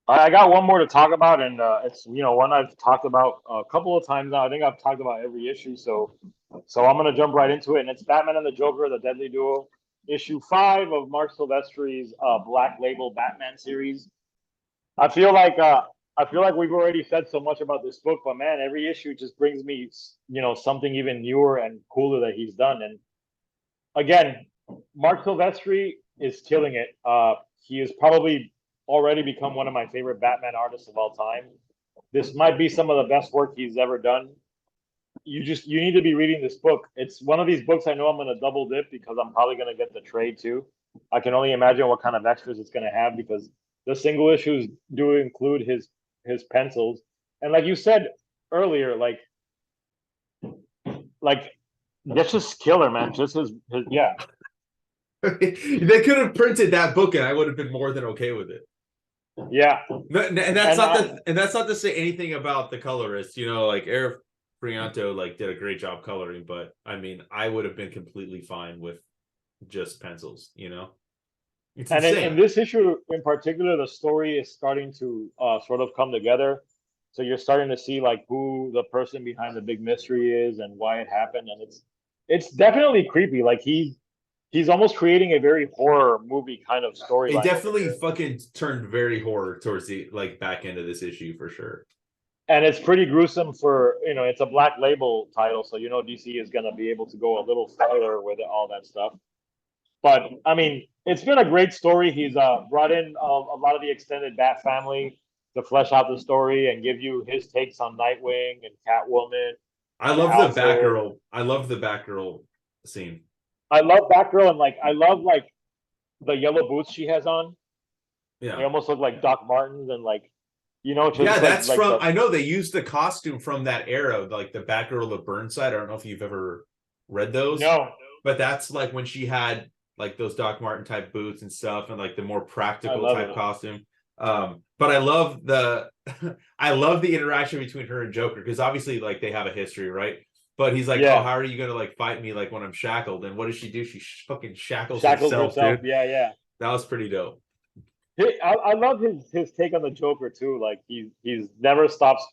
S3: I got one more to talk about, and it's, you know, one I've talked about a couple of times now. I think I've talked about every issue, so I'm gonna jump right into it. And it's Batman and the Joker, the Deadly Duo, issue 5 of Mark Silvestri's Black Label Batman series. I feel like we've already said so much about this book, but man, every issue just brings me, you know, something even newer and cooler that he's done. And again, Mark Silvestri is killing it. He has probably already become one of my favorite Batman artists of all time. This might be some of the best work he's ever done. You need to be reading this book. It's one of these books I know I'm going to double dip, because I'm probably going to get the trade too. I can only imagine what kind of extras it's going to have, because the single issues do include his pencils. And like you said earlier, like that's just killer, man. Just his yeah.
S2: They could have printed that book, and I would have been more than okay with it.
S3: Yeah,
S2: and that's not to say anything about the colorist. You know, like Eric Prianto like did a great job coloring, but I mean, I would have been completely fine with just pencils. You know, it's
S3: and
S2: insane.
S3: in this issue in particular, the story is starting to sort of come together. So you're starting to see like who the person behind the big mystery is and why it happened, and it's definitely creepy. Like he's almost creating a very horror movie kind of storyline.
S2: It definitely fucking turned very horror towards the like back end of this issue for sure.
S3: And it's pretty gruesome for, you know, it's a Black Label title, so you know DC is gonna be able to go a little further with all that stuff. But I mean, it's been a great story. He's brought in a lot of the extended Bat family to flesh out the story and give you his takes on Nightwing and Catwoman.
S2: I love the Batgirl. I love the Batgirl scene.
S3: I love Batgirl, and like I love like the yellow boots she has on.
S2: Yeah,
S3: they almost look like Doc Martens, and like, you know, just
S2: yeah, that's like from. I know they used the costume from that era, like the Batgirl of Burnside. I don't know if you've ever read those.
S3: No,
S2: but that's like when she had like those Doc Marten type boots and stuff, and like the more practical type costume. But I love the I love the interaction between her and Joker, because obviously like they have a history, right? But he's like, oh, how are you gonna like fight me like when I'm shackled? And what does she do? She fucking shackles herself, dude.
S3: Yeah.
S2: That was pretty dope.
S3: I love his take on the Joker too. Like he's never stops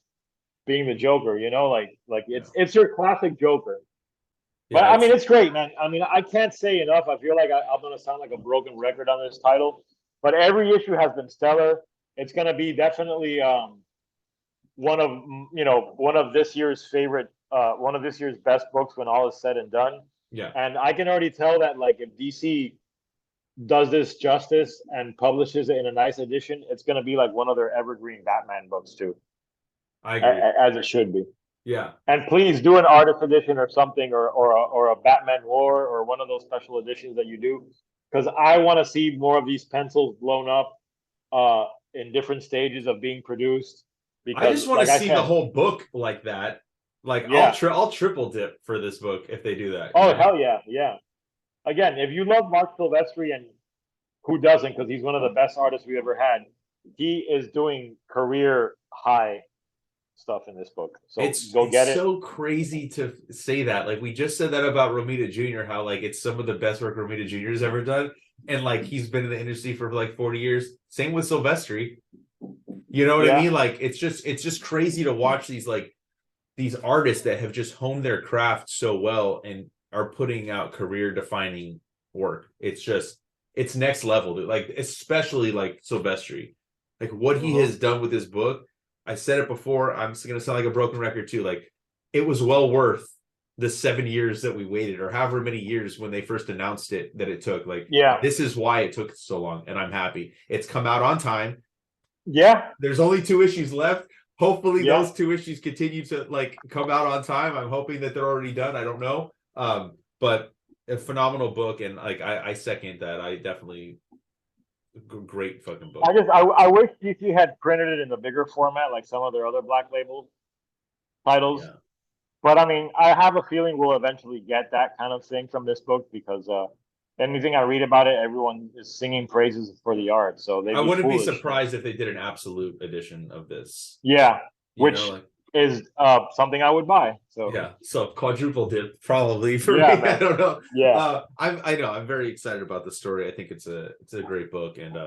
S3: being the Joker, you know, like it's your classic Joker. But
S2: Yeah,
S3: I mean, it's great, man. I mean, I can't say enough. I feel like I'm gonna sound like a broken record on this title, but every issue has been stellar. It's gonna be definitely one of one of this year's favorite, one of this year's best books when all is said and done.
S2: yeah,
S3: And I can already tell that like if DC does this justice and publishes it in a nice edition, it's gonna be like one of their evergreen Batman books too,
S2: I agree.
S3: as it should be.
S2: Yeah,
S3: And please do an artist edition or something, or a Batman War or one of those special editions that you do, because I want to see more of these pencils blown up in different stages of being produced.
S2: I
S3: Because,
S2: just want to
S3: like I
S2: see the
S3: said,
S2: whole book like that. Like
S3: yeah.
S2: I'll triple dip for this book if they do that. You
S3: Oh
S2: know?
S3: hell yeah, yeah. Again, if you love Mark Silvestri, and who doesn't, because he's one of the best artists we ever had, he is doing career high stuff in this book. So go
S2: It's
S3: get it.
S2: so crazy to say that. Like we just said that about Romita Jr., how like it's some of the best work Romita Jr. has ever done. And like he's been in the industry for like 40 years. Same with Silvestri. You know what I
S3: Yeah,
S2: mean? Like it's just crazy to watch these artists that have just honed their craft so well and are putting out career defining work. It's next level, dude. Like especially like Silvestri. Like what he has done with this book. I said it before. I'm just gonna sound like a broken record too. Like it was well worth the 7 years that we waited, or however many years when they first announced it that it took. Like
S3: yeah,
S2: this is why it took so long, and I'm happy. It's come out on time.
S3: yeah,
S2: There's only 2 issues left. Hopefully
S3: yeah.
S2: those 2 issues continue to like come out on time. I'm hoping that they're already done. I don't know. But a phenomenal book, and like I second that. I definitely great fucking book.
S3: I wish DC had printed it in the bigger format like some of their other Black Label titles.
S2: Yeah.
S3: But I mean, I have a feeling we'll eventually get that kind of thing from this book, because anything I read about it, everyone is singing praises for the art. So they'd
S2: I
S3: be
S2: wouldn't be
S3: foolish.
S2: surprised if they did an absolute edition of this.
S3: Yeah,
S2: You
S3: which
S2: know, like
S3: is something I would buy. So
S2: yeah, so quadruple dip probably for
S3: yeah,
S2: me. I
S3: man.
S2: don't know.
S3: Yeah,
S2: I know I'm very excited about the story. I think it's a great book, and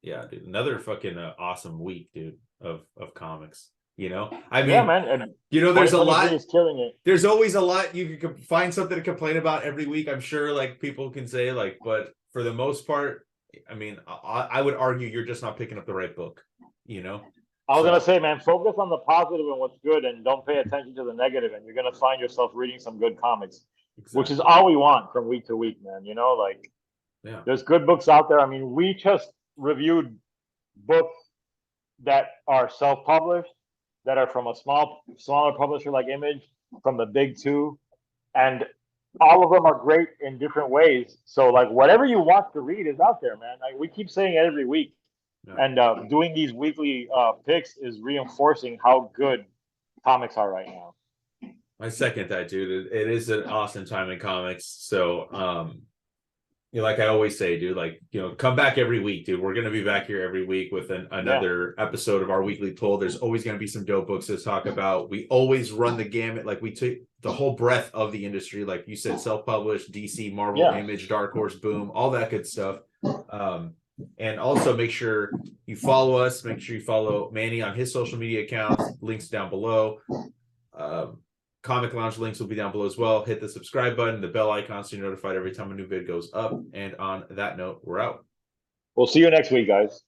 S2: yeah, dude, another fucking awesome week, dude, of comics. You know, I
S3: yeah,
S2: mean,
S3: man. And
S2: you know, there's a
S3: 2023
S2: lot.
S3: is killing it.
S2: There's always a lot you can find something to complain about every week. I'm sure, like people can say, like, but for the most part, I mean, I would argue you're just not picking up the right book. You know,
S3: I was gonna
S2: so
S3: say, man, focus on the positive and what's good, and don't pay attention to the negative, and you're gonna find yourself reading some good comics, which is
S2: exactly,
S3: all we want from week to week, man. You know, like
S2: yeah,
S3: there's good books out there. I mean, we just reviewed books that are self-published, that are from a smaller publisher like Image, from the big two, and all of them are great in different ways. So, like, whatever you want to read is out there, man. Like, we keep saying it every week,
S2: yeah.
S3: and doing these weekly picks is reinforcing how good comics are right now.
S2: I second that, dude. It is an awesome time in comics. So, you know, like I always say, dude, like, you know, come back every week, dude. We're going to be back here every week with another episode of our weekly pull. There's always going to be some dope books to talk about. We always run the gamut. Like we took the whole breadth of the industry. Like you said, self-published, DC, Marvel, Image, Dark Horse, Boom, all that good stuff. And also make sure you follow us. Make sure you follow Manny on his social media accounts. Links down below. Comic Lounge links will be down below as well. Hit the subscribe button, the bell icon, so you're notified every time a new vid goes up. And on that note, we're out.
S3: We'll see you next week, guys.